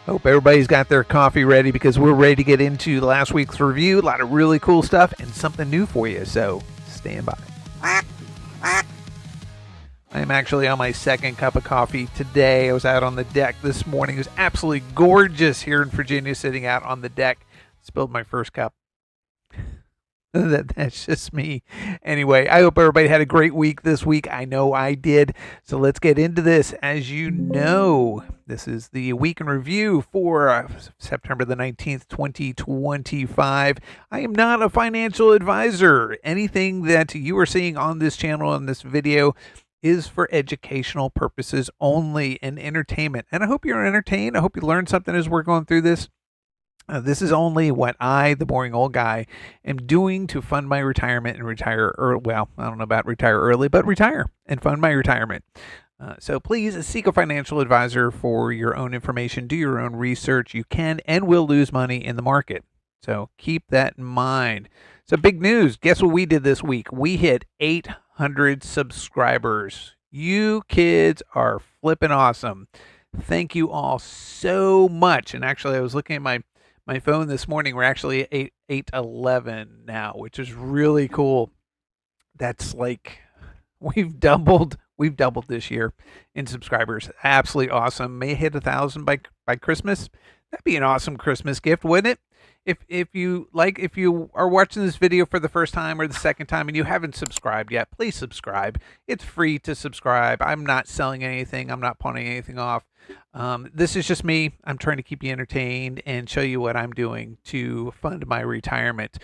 Hope everybody's got their coffee ready because we're ready to get into last week's review. A lot of really cool stuff and something new for you, so stand by. I am actually on my second cup of coffee today. I was out on the deck this morning. It was absolutely gorgeous here in Virginia, sitting out on the deck. Spilled my first cup. That's just me. Anyway, I hope everybody had a great week this week. I know I did. So let's get into this. As you know, this is the week in review for September the 19th, 2025. I am not a financial advisor. Anything that you are seeing on this channel in this video is for educational purposes only and entertainment. And I hope you're entertained. I hope you learned something as we're going through this. This is only what I, the boring old guy, am doing to fund my retirement and retire early. Well, I don't know about retire early, but retire and fund my retirement. So please seek a financial advisor for your own information. Do your own research. You can and will lose money in the market. So keep that in mind. So big news. Guess what we did this week? We hit 800 subscribers. You kids are flipping awesome. Thank you all so much. And actually, I was looking at my phone this morning. We're actually at 811 now, which is really cool. That's like we've doubled this year in subscribers. Absolutely awesome. May hit 1,000 by Christmas. That'd be an awesome Christmas gift, wouldn't it? If you are watching this video for the first time or the second time and you haven't subscribed yet, please subscribe. It's free to subscribe. I'm not selling anything. I'm not pawning anything off. This is just me. I'm trying to keep you entertained and show you what I'm doing to fund my retirement.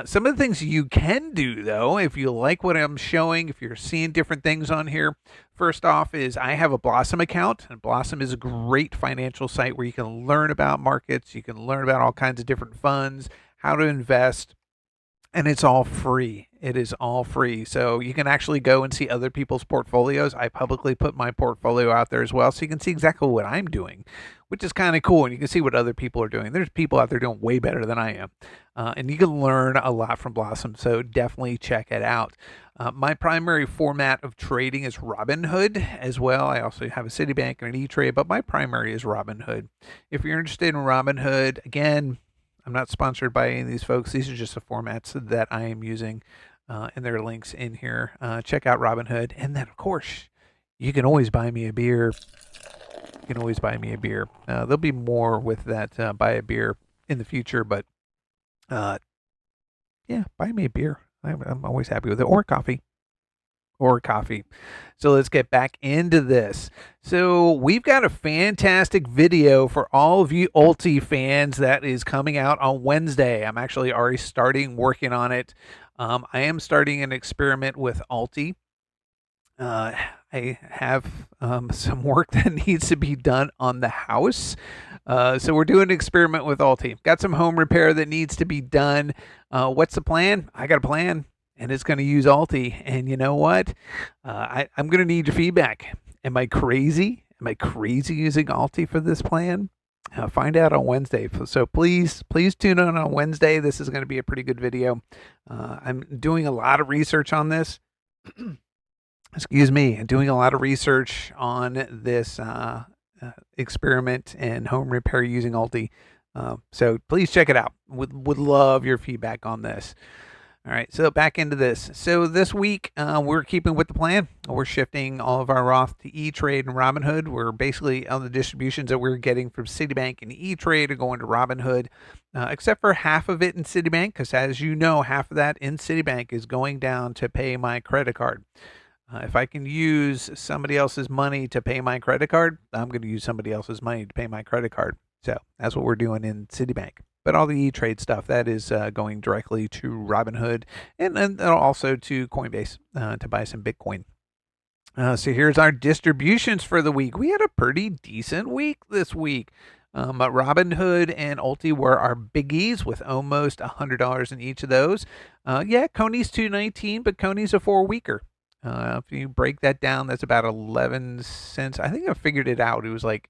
Some of the things you can do, though, if you like what I'm showing, if you're seeing different things on here, first off is I have a Blossom account, and Blossom is a great financial site where you can learn about markets, you can learn about all kinds of different funds, how to invest, and it's all free. It is all free. So you can actually go and see other people's portfolios. I publicly put my portfolio out there as well, so you can see exactly what I'm doing, which is kind of cool. And you can see what other people are doing. There's people out there doing way better than I am. And you can learn a lot from Blossom, so definitely check it out. My primary format of trading is Robinhood as well. I also have a Citibank and an E-Trade, but my primary is Robinhood. If you're interested in Robinhood, again, I'm not sponsored by any of these folks. These are just the formats that I am using, and there are links in here. Check out Robinhood. And then, of course, you can always buy me a beer. You can always buy me a beer. There'll be more with that buy a beer in the future, but yeah, buy me a beer. I'm always happy with it. Or coffee. So let's get back into this. So we've got a fantastic video for all of you ULTY fans that is coming out on Wednesday. I'm actually already starting working on it. I am starting an experiment with ULTY. I have some work that needs to be done on the house. So we're doing an experiment with ULTY. Got some home repair that needs to be done. What's the plan? I got a plan. And it's going to use ULTY. And you know what? I'm going to need your feedback. Am I crazy? Am I crazy using ULTY for this plan? Find out on Wednesday. So please tune in on Wednesday. This is going to be a pretty good video. I'm doing a lot of research on this. Excuse me. I'm doing a lot of research on this experiment and home repair using ULTY. So please check it out. Would love your feedback on this. All right, so back into this. So this week, we're keeping with the plan. We're shifting all of our Roth to E-Trade and Robinhood. We're basically on the distributions that we're getting from Citibank and E-Trade are going to Robinhood, except for half of it in Citibank, because as you know, half of that in Citibank is going down to pay my credit card. If I can use somebody else's money to pay my credit card, I'm going to use somebody else's money to pay my credit card. So that's what we're doing in Citibank. But all the E-Trade stuff, that is going directly to Robinhood and also to Coinbase to buy some Bitcoin. So here's our distributions for the week. We had a pretty decent week this week. Robinhood and ULTY were our biggies with almost $100 in each of those. Coney's $2.19, but Coney's a 4-weeker. If you break that down, that's about 11 cents. I think I figured it out. It was like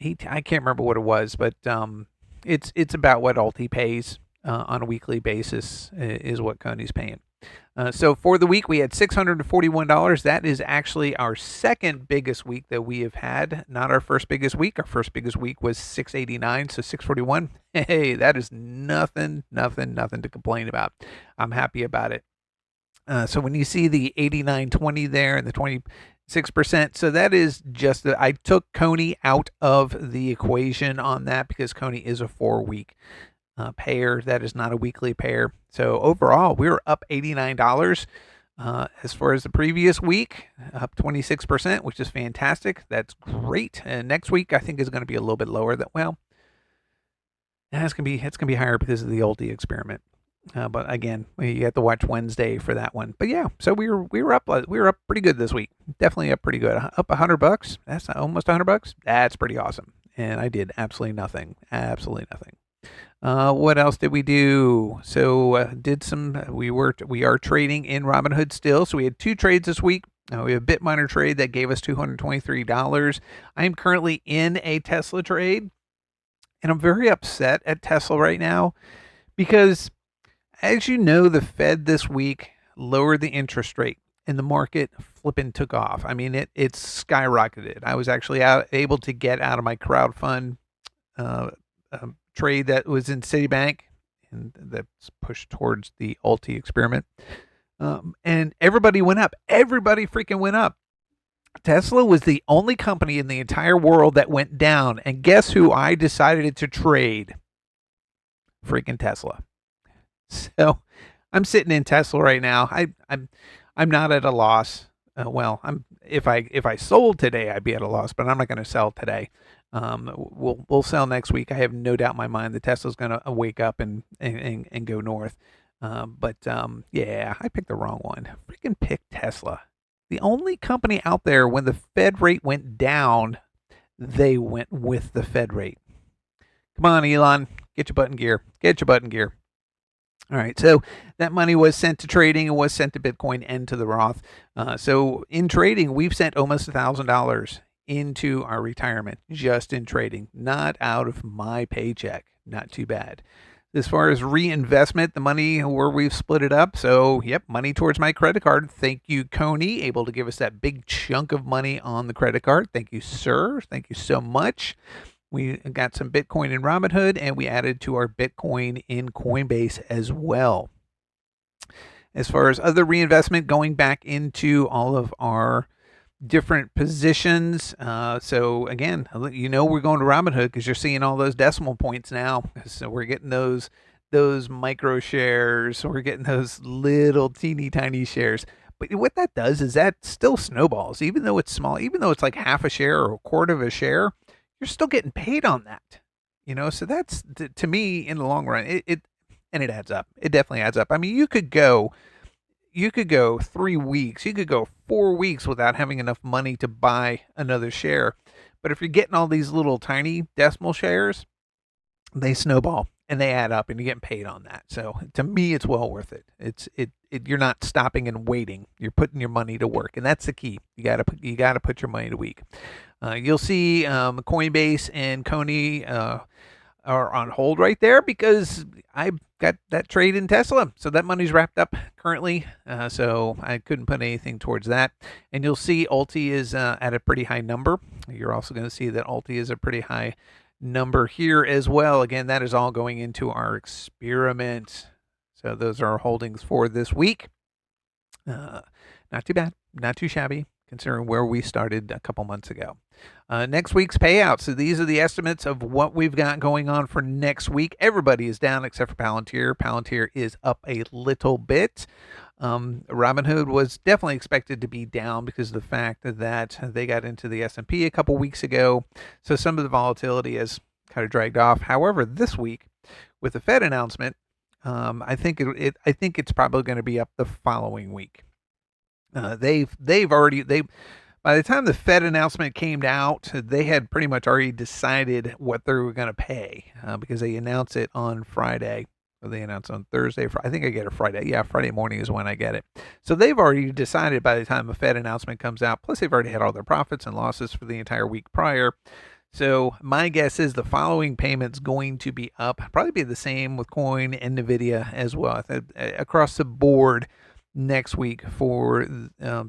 I can't remember what it was, but it's about what ULTY pays on a weekly basis is what Coney's paying. So for the week, we had $641. That is actually our second biggest week that we have had. Not our first biggest week. Our first biggest week was 689, so 641. Hey, that is nothing to complain about. I'm happy about it. So when you see the 89.20 there and the 26%, so that is just that I took Coney out of the equation on that because Coney is a 4-week payer. That is not a weekly payer. So overall, we were up $89 as far as the previous week, up 26%, which is fantastic. That's great. And next week, I think is going to be a little bit lower. It's going to be higher because of the ULTY experiment. But again, you have to watch Wednesday for that one. But yeah, so we were up pretty good this week. Definitely up pretty good. Up $100. That's almost $100. That's pretty awesome. And I did absolutely nothing. What else did we do? So we are trading in Robinhood still. So we had 2 trades this week. We have a Bitminer trade that gave us $223. I am currently in a Tesla trade, and I'm very upset at Tesla right now because, as you know, the Fed this week lowered the interest rate and the market flipping took off. I mean, it skyrocketed. I was actually able to get out of my crowdfund trade that was in Citibank, and that's pushed towards the ULTY experiment. And everybody went up. Everybody freaking went up. Tesla was the only company in the entire world that went down. And guess who I decided to trade? Freaking Tesla. So I'm sitting in Tesla right now. I'm not at a loss. If I sold today, I'd be at a loss, but I'm not going to sell today. We'll sell next week. I have no doubt in my mind that Tesla's going to wake up and go north. Yeah, I picked the wrong one. Freaking picked Tesla. The only company out there when the Fed rate went down, they went with the Fed rate. Come on, Elon, get your butt in gear. All right, so that money was sent to trading. It was sent to Bitcoin and to the Roth. So in trading, we've sent almost $1,000 into our retirement just in trading, not out of my paycheck. Not too bad. As far as reinvestment, the money where we've split it up. So, yep, money towards my credit card. Thank you, Coney, able to give us that big chunk of money on the credit card. Thank you, sir. Thank you so much. We got some Bitcoin in Robinhood, and we added to our Bitcoin in Coinbase as well. As far as other reinvestment, going back into all of our different positions. So again, we're going to Robinhood because you're seeing all those decimal points now. So we're getting those micro shares. We're getting those little teeny tiny shares. But what that does is that still snowballs, even though it's small, even though it's like half a share or a quarter of a share, you're still getting paid on that. So that's to me in the long run, it adds up. It definitely adds up. I mean, you could go 3 weeks, you could go 4 weeks without having enough money to buy another share. But if you're getting all these little tiny decimal shares, they snowball and they add up and you're getting paid on that. So to me, it's well worth it. You're not stopping and waiting. You're putting your money to work. And that's the key. You got to put your money to work. You'll see Coinbase and Coney are on hold right there because I got that trade in Tesla. So that money's wrapped up currently. So I couldn't put anything towards that. And you'll see ULTY is at a pretty high number. You're also going to see that ULTY is a pretty high number here as well. Again, that is all going into our experiment. So those are our holdings for this week. Not too bad, not too shabby, considering where we started a couple months ago. Next week's payout. So these are the estimates of what we've got going on for next week. Everybody is down except for Palantir. Palantir is up a little bit. Robinhood was definitely expected to be down because of the fact that they got into the S&P a couple weeks ago. So some of the volatility has kind of dragged off. However, this week with the Fed announcement, I think it's probably going to be up the following week. By the time the Fed announcement came out, they had pretty much already decided what they were going to pay because they announced it on Friday. Or they announced on Thursday. I think I get it Friday. Yeah, Friday morning is when I get it. So they've already decided by the time the Fed announcement comes out. Plus, they've already had all their profits and losses for the entire week prior. So my guess is the following payment's going to be up. Probably be the same with Coin and NVIDIA as well. Across the board, next week for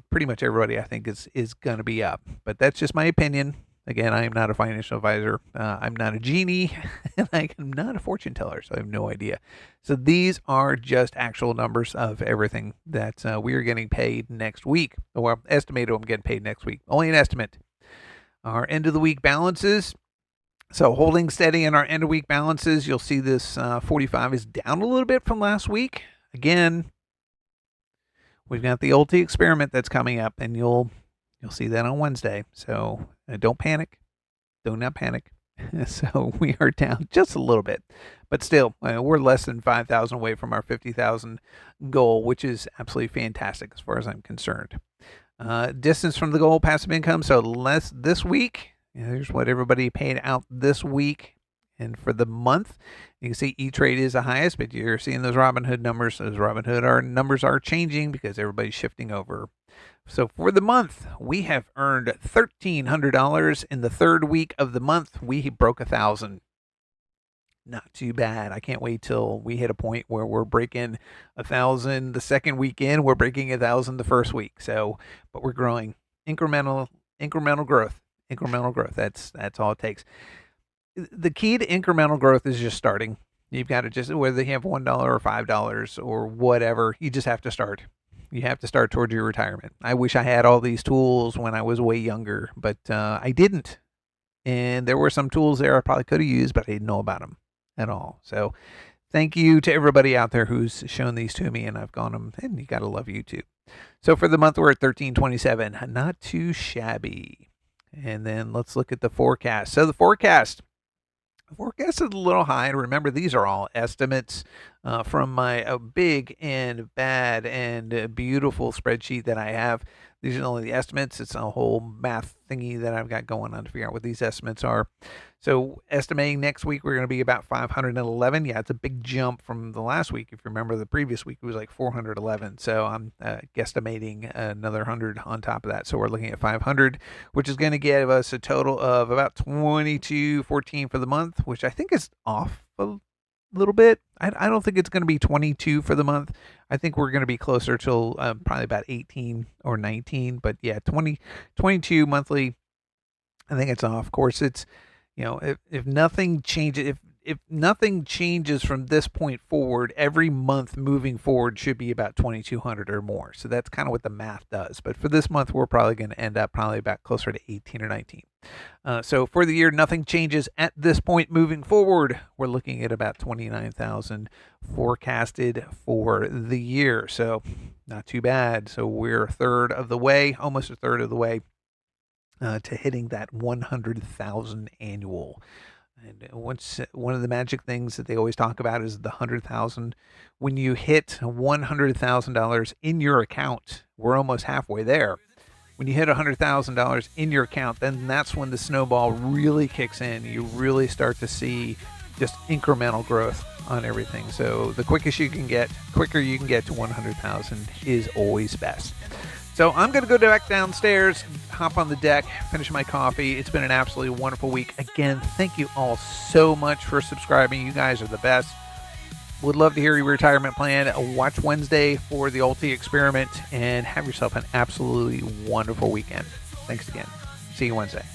pretty much everybody. I think is going to be up, but that's just my opinion. Again, I am not a financial advisor. I'm not a genie, and I'm not a fortune teller, so I have no idea. So these are just actual numbers of everything that we are getting paid next week, or estimated I'm getting paid next week. Only an estimate. Our end of the week balances. So holding steady in our end of week balances, you'll see this 45 is down a little bit from last week. Again, we've got the ULTY experiment that's coming up, and you'll see that on Wednesday. So don't panic. Do not panic. So we are down just a little bit, but still, we're less than 5,000 away from our 50,000 goal, which is absolutely fantastic as far as I'm concerned. Distance from the goal, passive income. So less this week. Here's what everybody paid out this week. And for the month, you can see E-Trade is the highest, but you're seeing those Robinhood numbers. Those Robinhood numbers are changing because everybody's shifting over. So for the month, we have earned $1,300. In the third week of the month, we broke 1,000. Not too bad. I can't wait till we hit a point where we're breaking 1,000 the second weekend. We're breaking 1,000 the first week. So, but we're growing. Incremental growth. Incremental growth. That's all it takes. The key to incremental growth is just starting. You've got to just, whether you have $1 or $5 or whatever, you just have to start. You have to start towards your retirement. I wish I had all these tools when I was way younger, but I didn't. And there were some tools there I probably could have used, but I didn't know about them at all. So thank you to everybody out there who's shown these to me, and I've gone them, and you got to love YouTube. So for the month, we're at 1327. Not too shabby. And then let's look at the forecast. So the forecast is a little high. Remember, these are all estimates from my big and bad and beautiful spreadsheet that I have. These are only the estimates. It's a whole math thingy that I've got going on to figure out what these estimates are. So estimating next week, we're going to be about 511. Yeah, it's a big jump from the last week. If you remember, the previous week, it was like 411. So I'm guesstimating another 100 on top of that. So we're looking at 500, which is going to give us a total of about 2214 for the month, which I think is off a little bit. I don't think it's going to be 22 for the month. I think we're going to be closer to probably about 18 or 19. But yeah, 22 monthly, I think it's off. Of course, it's, if nothing changes, if nothing changes from this point forward, every month moving forward should be about 2,200 or more. So that's kind of what the math does. But for this month, we're probably going to end up probably about closer to 18 or 19. So for the year, nothing changes at this point moving forward. We're looking at about 29,000 forecasted for the year. So not too bad. So we're a third of the way, almost a third of the way to hitting that 100,000 annual. And one of the magic things that they always talk about is the 100,000. When you hit $100,000 in your account, we're almost halfway there. When you hit $100,000 in your account, then that's when the snowball really kicks in. You really start to see just incremental growth on everything. So the quicker you can get to 100,000 is always best. So I'm going to go back downstairs, hop on the deck, finish my coffee. It's been an absolutely wonderful week. Again, thank you all so much for subscribing. You guys are the best. Would love to hear your retirement plan. Watch Wednesday for the ULTY experiment and have yourself an absolutely wonderful weekend. Thanks again. See you Wednesday.